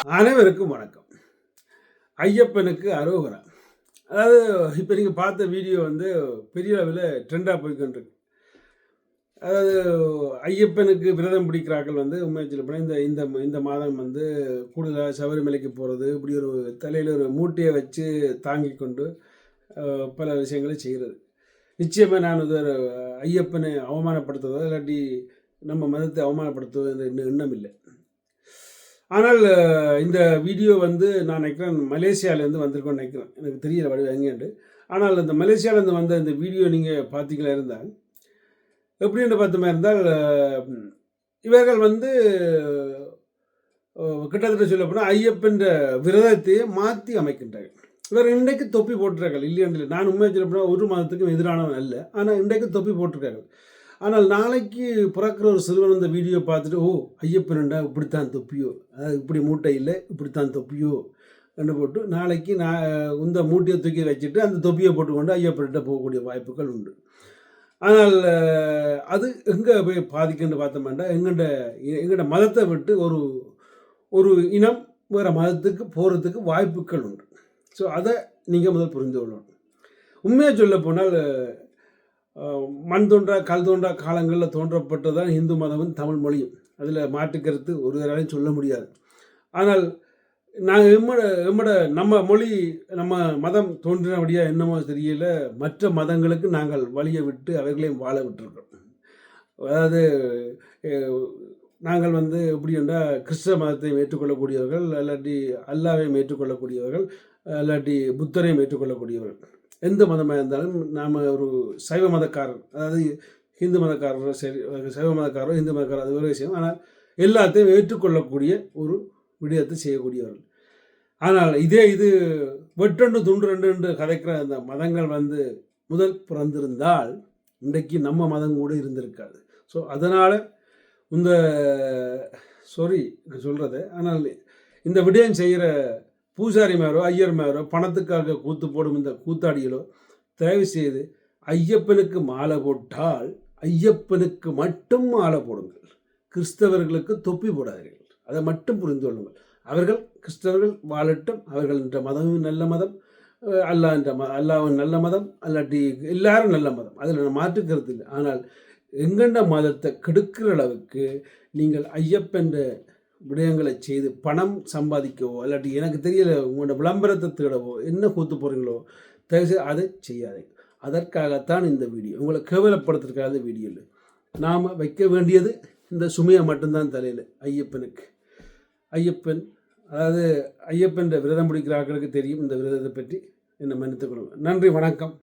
அனைவருக்கும் வணக்கம். ஐயப்பனுக்கு அரோகரா. அதாவது இப்போ நீங்கள் பார்த்த வீடியோ வந்து பெரிய அளவில் ட்ரெண்டாக போய்க்கொண்டிருக்கு. அதாவது ஐயப்பனுக்கு விரதம் பிடிக்கிறார்கள் வந்து உண்மையை சொல்லப்போனால் இந்த இந்த இந்த மாதம் வந்து கூடுதலாக சபரிமலைக்கு போகிறது, இப்படி ஒரு தலையில் ஒரு மூட்டையை வச்சு தாங்கி கொண்டு பல விஷயங்களை செய்கிறது. நிச்சயமாக நான் ஒரு ஐயப்பனை அவமானப்படுத்துவதோ இல்லாட்டி நம்ம மதத்தை அவமானப்படுத்துவதோ என்ற எண்ணம் இல்லை. ஆனால் இந்த வீடியோ வந்து நான் நினைக்கிறேன் மலேசியாவிலேருந்து வந்திருக்கோன்னு நினைக்கிறேன். எனக்கு தெரியல வடிவம் எங்கேண்டு. ஆனால் இந்த மலேசியாவிலேருந்து வந்த இந்த வீடியோ நீங்கள் பார்த்தீங்களா இருந்தால் எப்படின்னு பார்த்தோமா இருந்தால் இவர்கள் வந்து கிட்டத்தட்ட சொல்ல போனால் ஐயப்பன்ற விரதத்தையே மாற்றி அமைக்கின்றார்கள். இவர் இன்றைக்கு தொப்பி போட்டிருக்கார்கள் இல்லையாண்டு. நான் உண்மையை சொல்ல போனால் ஒரு மதத்துக்கும் எதிரானவன் அல்ல. ஆனால் இன்றைக்கு தொப்பி போட்டிருக்கார்கள். ஆனால் நாளைக்கு பிறக்கிற ஒரு சிறுவன் இந்த வீடியோ பார்த்துட்டு ஐயப்பன்டா இப்படித்தான் தொப்பியோ, அதாவது இப்படி மூட்டை இல்லை இப்படித்தான் தொப்பியோ என்று போட்டு நாளைக்கு இந்த மூட்டையை தூக்கி வச்சுட்டு அந்த தொப்பியை போட்டுக்கொண்டு ஐயப்பன்கிட்ட போகக்கூடிய வாய்ப்புகள் உண்டு. ஆனால் அது எங்கே போய் பாதிக்குன்னு பார்த்தோம்னா எங்கள்ட மதத்தை விட்டு ஒரு ஒரு இனம் வேறு மதத்துக்கு போகிறதுக்கு வாய்ப்புகள் உண்டு. ஸோ அதை நீங்கள் முதல் புரிந்து கொள்ளணும். உண்மையாக சொல்ல போனால் மண் தோன்றா கல் தோன்றா காலங்களில் தோன்றப்பட்டதான் இந்து மதமும் தமிழ் மொழியும். அதில் மாற்றுக்கருத்து ஒரு வேலையும் சொல்ல முடியாது. ஆனால் நாங்கள் நம்ம மொழி நம்ம மதம் தோன்றினபடியாக என்னமோ தெரியல, மற்ற மதங்களுக்கு நாங்கள் வழியை விட்டு அவர்களையும் வாழ விட்டுருக்கோம். அதாவது நாங்கள் வந்து எப்படி என்றால் கிறிஸ்தவ மதத்தையும் ஏற்றுக்கொள்ளக்கூடியவர்கள், இல்லாட்டி அல்லாவையும் ஏற்றுக்கொள்ளக்கூடியவர்கள், இல்லாட்டி புத்தரையும் ஏற்றுக்கொள்ளக்கூடியவர்கள். எந்த மதமாக இருந்தாலும் நாம் ஒரு சைவ மதக்காரர், அதாவது ஹிந்து மதக்காரர் சரி, சைவ மதக்காரர் ஹிந்து மதக்காரர் அது ஒரு விஷயம். ஆனால் எல்லாத்தையும் ஏற்றுக்கொள்ளக்கூடிய ஒரு விடயத்தை செய்யக்கூடியவர்கள். ஆனால் இது வெட்டொன்று துண்டு ரெண்டு கதைக்கிற அந்த மதங்கள் வந்து முதல் பிறந்திருந்தால் இன்றைக்கு நம்ம மதம் கூட இருந்திருக்காது. ஸோ அதனால் இந்த சொல்கிறது. ஆனால் இந்த விடயம் செய்கிற பூசாரி மேரோ ஐயர் மேரோ பணத்துக்காக கூத்து போடும் இந்த கூத்தாடிகளோ தயவு செய்து ஐயப்பனுக்கு மாலை போட்டால் ஐயப்பனுக்கு மட்டும் மாலை போடுங்கள். கிறிஸ்தவர்களுக்கு தொப்பி போடாதீர்கள். அதை மட்டும் புரிந்து கொள்ளுங்கள். அவர்கள் கிறிஸ்தவர்கள் வாழட்டும். அவர்கள் என்ற மதமும் நல்ல மதம், அல்லாவின் நல்ல மதம், அல்லாட்டி எல்லாரும் நல்ல மதம், அதில் மாற்றுக்கிறது இல்லை. ஆனால் எங்கண்ட மதத்தை கெடுக்கிற அளவுக்கு நீங்கள் ஐயப்பன்ற விடயங்களை செய்து பணம் சம்பாதிக்கவோ இல்லாட்டி எனக்கு தெரியல உங்களோட விளம்பரத்தை தேடவோ என்ன கூத்து போகிறீங்களோ தயவுசெய்து அதை செய்யாதீங்க. அதற்காகத்தான் இந்த வீடியோ. உங்களை கேவலப்படுத்துறதுக்காக வீடியோ இல்லை. நாம் வைக்க வேண்டியது இந்த சுமையை மட்டும்தான் தலையில். ஐயப்பன் அதாவது ஐயப்பன் விரதம் பிடிக்கிற ஆட்களுக்கு தெரியும் இந்த விரதத்தை பற்றி. என்னை மன்னித்துக் கொள்ளுங்கள். நன்றி, வணக்கம்.